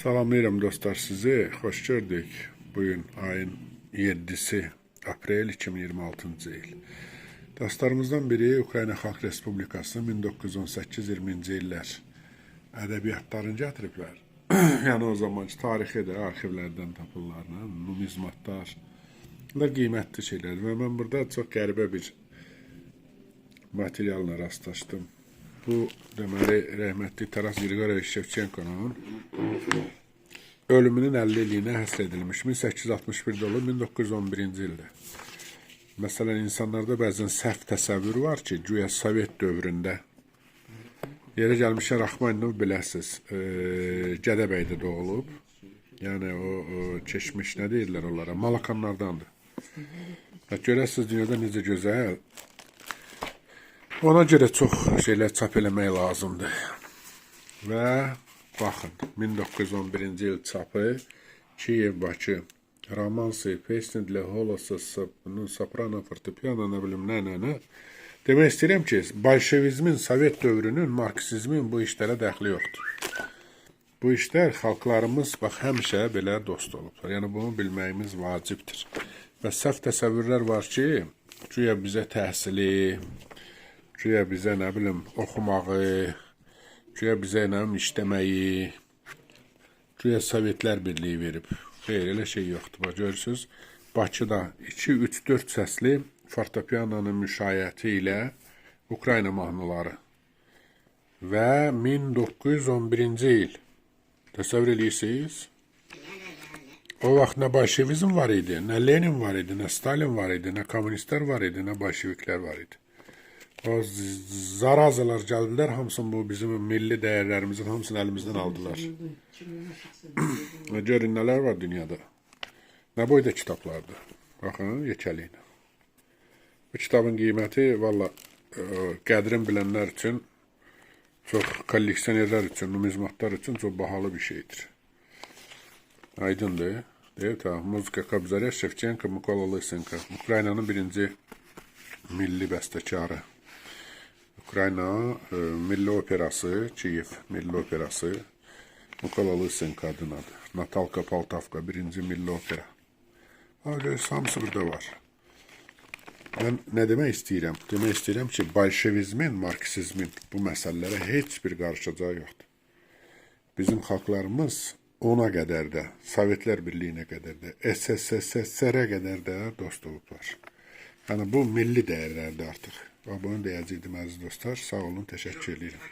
Salamlayıram dostlar sizi. Xoş gördük. Bugün ayın 7'si aprel 2026-cı il. Dostlarımızdan biri Ukrayna Xalq Respublikası 1918-20-ci illər ədəbiyyatlarını gətiriblər. Yəni o zamanki tarixi də arxivlərdən tapırlar, numizmatlar. Bunlar qiymətli şeylərdir və mən burada çox qəribə bir materialla rastlaşdım. Bu deməli rəhmətli Taras Grigoryeviç Şevçenkonun ölümünün 50 illiyinə həsr edilmiş. 1861-də olub, 1911-ci ildə. Məsələn, insanlarda bəzən səhv təsəvvür var ki, güya Sovet dövründə yerə gəlmişə Raxmaninov biləsiz, Gədəbəydə doğulub. Yəni o keçmiş nə deyirlər onlara? Malakanlardandır. Görəsiniz dünyada necə gözəl. Ona görə çox şeylər çap eləmək lazımdır. Və baxın, 1911-ci il çapı Kiyev-Bakı romansı, pesni для голоса, soprano, fortepiano, nə bilim, nə. Demək istəyirəm ki, bolşevizmin, Sovet dövrünün, marksizmin bu işlərə dəxli yoxdur. Bu işlər xalqlarımız bax, həmişə belə dost olublar. Yəni bunu bilməyimiz vacibdir. Və səhv təsəvvürlər var ki, güya bizə təhsili, güya bizə nə bilim oxumağı, güya bizə nə bilim işləməyi, güya Sovetlər Birliyi verib. Xeyr, elə şey yoxdur. Bax, görürsünüz, Bakıda 2-3-4 səsli fortepianonun müşayiəti ilə Ukrayna mahnıları və 1911-ci il. Təsəvvür edirsiniz? O vaxt nə bolşevizm var idi, nə Lenin var idi, nə Stalin var idi, nə kommunistlər var idi, nə bolşeviklər var idi. O zarazalar gəldilər, hamısını bu bizim milli dəyərlərimizin hamısını əlimizdən aldılar. Görün nələr var dünyada. Nə boyda kitablardır. Baxın, yekəliyin. Bu kitabın qiyməti valla qədrin bilənlər üçün, çox kolleksionerlər üçün, numizmatlar üçün çox bahalı bir şeydir. Aydındır. Muzika Kabzarya, Şevçenko, Mikola Lysenko. Ukraynanın birinci milli bəstəkarı. Ukrayna Milli Operası, Kiyev Milli Operası, Mikola Lysenko adınadır. Natalka Poltavka, birinci milli opera. Hamısı burada var. Mən nə demək istəyirəm? Demək istəyirəm ki, bolşevizmin, marksizmin bu məsələlərə heç bir qarışacağı yoxdur. Bizim xalqlarımız ona qədər də, Sovetlər Birliyinə qədər də, SSSR-ə qədər də dost olublar. Yəni bu milli dəyərlərdir artıq. Bunu deyəcəkdim əziz dostlar. Sağ olun, təşəkkür edirəm.